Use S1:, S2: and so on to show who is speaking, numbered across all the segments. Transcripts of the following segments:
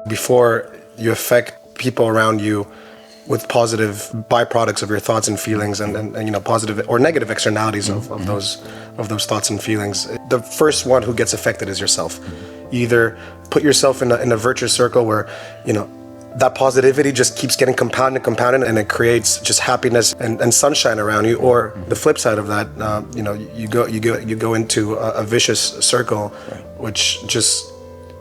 S1: before you affect people around you with positive byproducts of your thoughts and feelings, and positive or negative externalities of those thoughts and feelings. The first one who gets affected is yourself. You either put yourself in a virtuous circle where that positivity just keeps getting compounded, and it creates just happiness and sunshine around you. Or the flip side of that, you go into a vicious circle, which just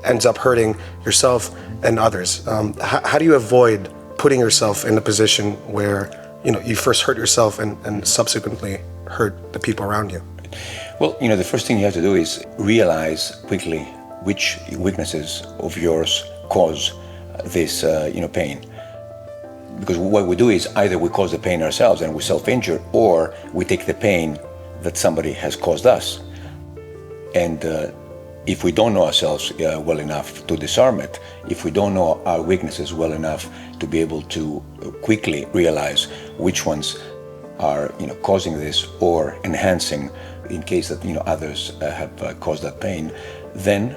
S1: ends up hurting yourself and others. How do you avoid putting yourself in a position where you first hurt yourself and subsequently hurt the people around you?
S2: Well, the first thing you have to do is realize quickly which weaknesses of yours cause this pain. Because what we do is either we cause the pain ourselves and we self-injure, or we take the pain that somebody has caused us. And if we don't know ourselves well enough to disarm it, if we don't know our weaknesses well enough to be able to quickly realize which ones are causing this or enhancing in case that others have caused that pain, then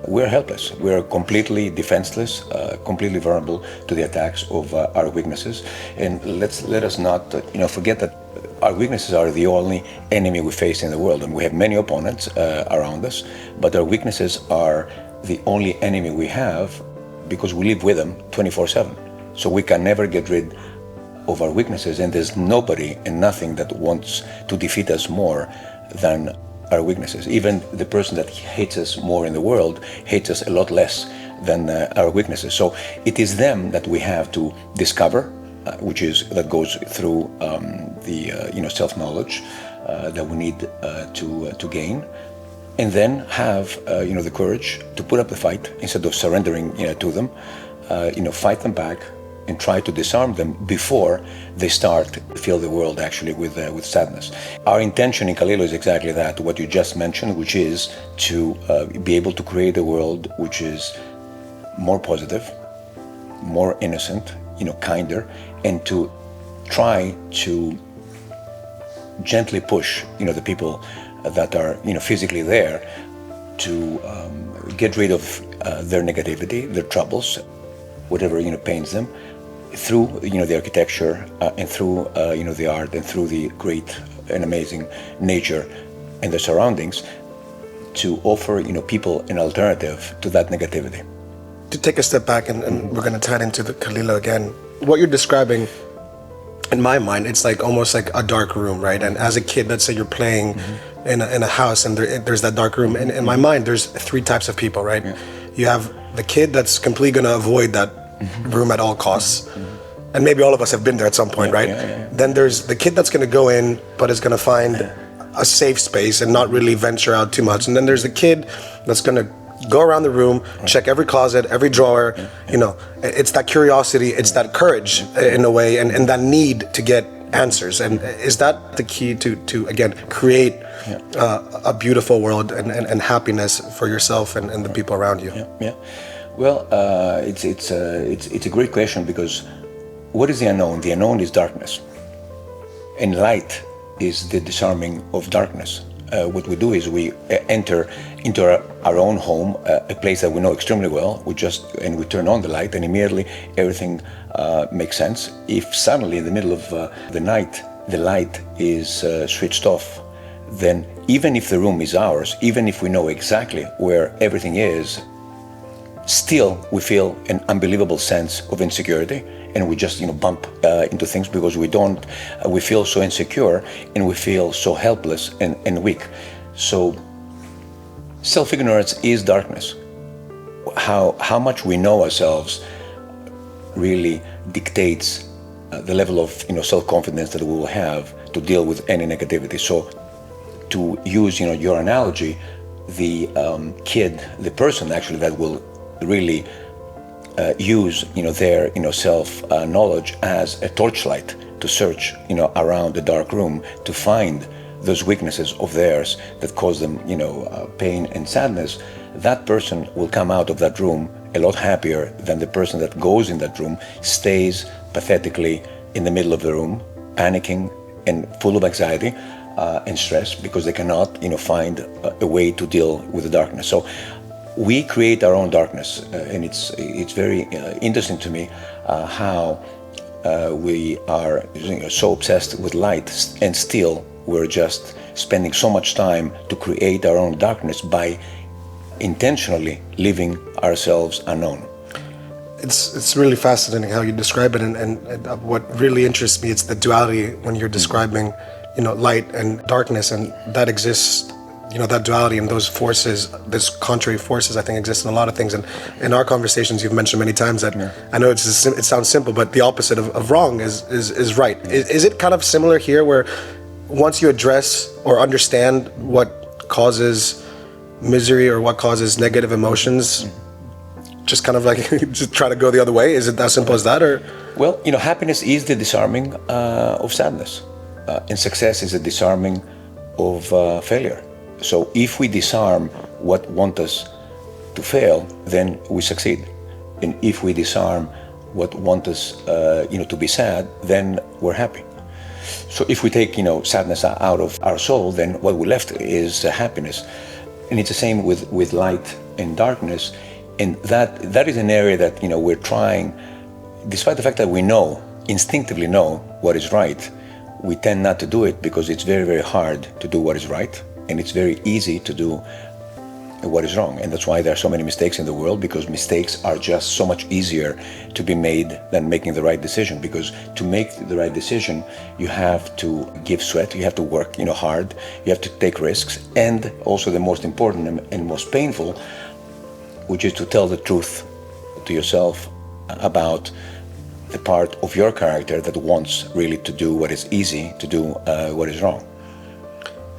S2: we're helpless. We're completely defenseless, completely vulnerable to the attacks of our weaknesses. And let us not forget that our weaknesses are the only enemy we face in the world, and we have many opponents around us, but our weaknesses are the only enemy we have because we live with them 24/7. So we can never get rid of our weaknesses, and there's nobody and nothing that wants to defeat us more than our weaknesses. Even the person that hates us more in the world hates us a lot less than our weaknesses. So it is them that we have to discover, that goes through the self-knowledge that we need to gain, and then have the courage to put up the fight instead of surrendering to them. Fight them back and try to disarm them before they start to fill the world actually with sadness. Our intention in Calilo is exactly that, what you just mentioned, which is to be able to create a world which is more positive, more innocent, kinder, and to try to gently push the people that are physically there to get rid of their negativity, their troubles, whatever pains them, through the architecture and through the art and through the great and amazing nature and the surroundings, to offer people an alternative to that negativity.
S1: To take a step back, and we're going to tie it into the Calilo again. What you're describing, in my mind, it's like almost like a dark room, right? And as a kid, let's say you're playing in a house, and there's that dark room. And in my mind, there's three types of people, right? Yeah. You have the kid that's completely going to avoid that room at all costs. And maybe all of us have been there at some point, right? Yeah. Then there's the kid that's going to go in, but is going to find a safe space and not really venture out too much. And then there's the kid that's going to go around the room, check every closet, every drawer. It's that curiosity, it's that courage in a way, and that need to get answers. And is that the key to again create a beautiful world and happiness for yourself and the people around you?
S2: Yeah. Well, it's a great question, because what is the unknown? The unknown is darkness, and light is the disarming of darkness. What we do is we enter into our own home, a place that we know extremely well. We turn on the light, and immediately everything makes sense. If suddenly in the middle of the night the light is switched off, then even if the room is ours, even if we know exactly where everything is, still we feel an unbelievable sense of insecurity, and we just bump into things because we feel so insecure, and we feel so helpless and weak. So self-ignorance is darkness. How much we know ourselves really dictates the level of self-confidence that we will have to deal with any negativity. So to use your analogy, the kid, the person actually that will really use their self knowledge as a torchlight to search around the dark room to find those weaknesses of theirs that cause them pain and sadness. That person will come out of that room a lot happier than the person that goes in that room, stays pathetically in the middle of the room, panicking and full of anxiety and stress because they cannot find a way to deal with the darkness. So we create our own darkness, and it's very interesting to me how we are so obsessed with light, and still we're just spending so much time to create our own darkness by intentionally leaving ourselves unknown.
S1: It's really fascinating how you describe it, and what really interests me, it's the duality when you're describing, light and darkness, and that exists. That duality and those forces, those contrary forces, I think exist in a lot of things. And in our conversations, you've mentioned many times that I know it sounds simple, but the opposite of wrong is right. Is it kind of similar here, where once you address or understand what causes misery or what causes negative emotions, just kind of like just try to go the other way? Is it as simple as that, or?
S2: Well, happiness is the disarming of sadness, and success is a disarming of failure. So if we disarm what wants us to fail, then we succeed. And if we disarm what wants us, to be sad, then we're happy. So if we take, sadness out of our soul, then what we left is happiness. And it's the same with light and darkness. And that is an area that, we're trying, despite the fact that we instinctively know what is right, we tend not to do it because it's very, very hard to do what is right. And it's very easy to do what is wrong. And that's why there are so many mistakes in the world, because mistakes are just so much easier to be made than making the right decision. Because to make the right decision, you have to give sweat, you have to work hard, you have to take risks. And also the most important and most painful, which is to tell the truth to yourself about the part of your character that wants really to do what is easy, to do what is wrong.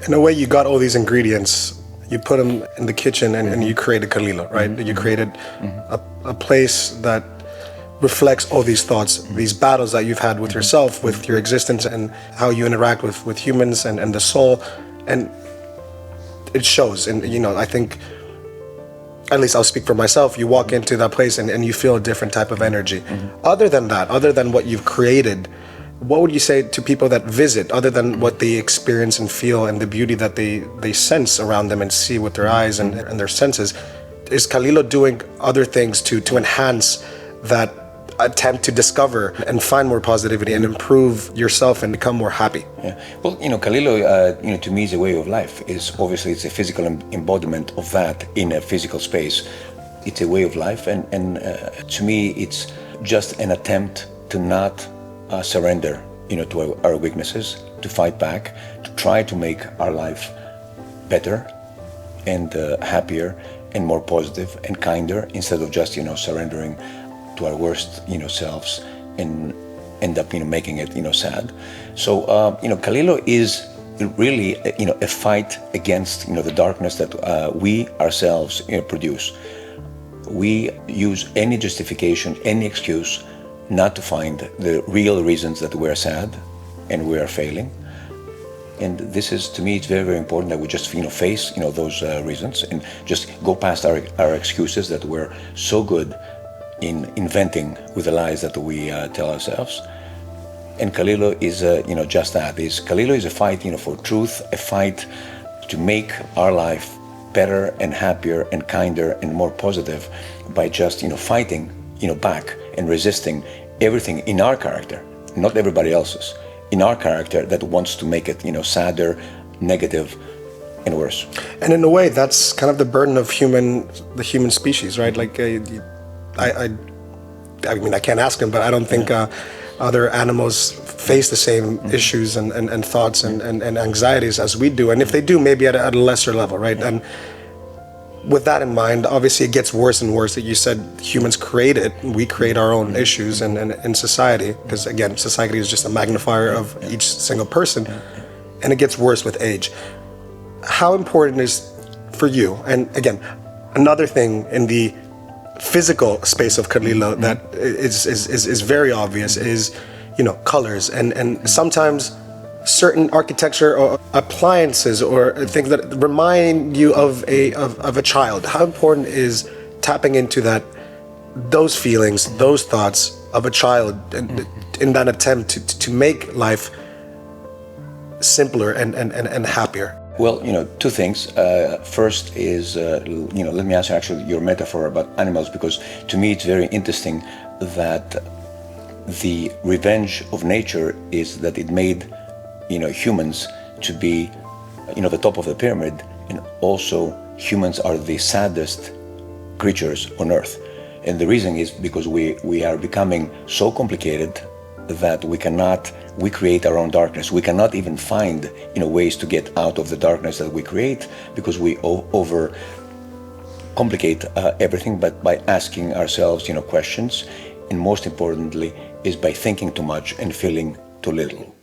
S1: In a way, you got all these ingredients, you put them in the kitchen, and you created Calilo, right? You created a place that reflects all these thoughts, these battles that you've had with yourself, with your existence, and how you interact with humans and the soul. And it shows. And, I think, at least I'll speak for myself, you walk into that place and you feel a different type of energy. Other than that, other than what you've created, what would you say to people that visit, other than what they experience and feel and the beauty that they sense around them and see with their eyes and their senses? Is Calilo doing other things to enhance that attempt to discover and find more positivity and improve yourself and become more happy?
S2: Yeah. Well, Calilo, to me is a way of life. It's a physical embodiment of that in a physical space. It's a way of life, and to me, it's just an attempt to not surrender, to our weaknesses, to fight back, to try to make our life better and happier and more positive and kinder, instead of just, surrendering to our worst, selves and end up, making it, sad. So, Calilo is really, a fight against, the darkness that we ourselves, produce. We use any justification, any excuse not to find the real reasons that we're sad and we are failing. And this is, to me, it's very, very important that we just, face, those reasons and just go past our excuses that we're so good in inventing with the lies that we tell ourselves. And Calilo is, just that. Calilo is a fight, for truth, a fight to make our life better and happier and kinder and more positive by just, fighting, back and resisting everything in our character, not everybody else's, in our character that wants to make it, sadder, negative, and worse.
S1: And in a way, that's kind of the burden of the human species, right? Like, I mean, I can't ask him, but I don't think other animals face the same issues and thoughts and anxieties as we do. And if they do, maybe at a lesser level, right? And with that in mind, obviously it gets worse and worse. That you said humans create it, we create our own issues and in society, because again, society is just a magnifier of each single person, and it gets worse with age. How important is for you, and again, another thing in the physical space of Calilo that is very obvious is, colors and sometimes certain architecture or appliances or things that remind you of a child. How important is tapping into those feelings, those thoughts of a child, and in that attempt to make life simpler and happier?
S2: Well, two things. First is, let me answer actually your metaphor about animals, because to me it's very interesting that the revenge of nature is that it made, humans to be, the top of the pyramid, and also humans are the saddest creatures on earth. And the reason is because we are becoming so complicated that we create our own darkness. We cannot even find, ways to get out of the darkness that we create, because we over complicate everything, but by asking ourselves, questions, and most importantly, is by thinking too much and feeling too little.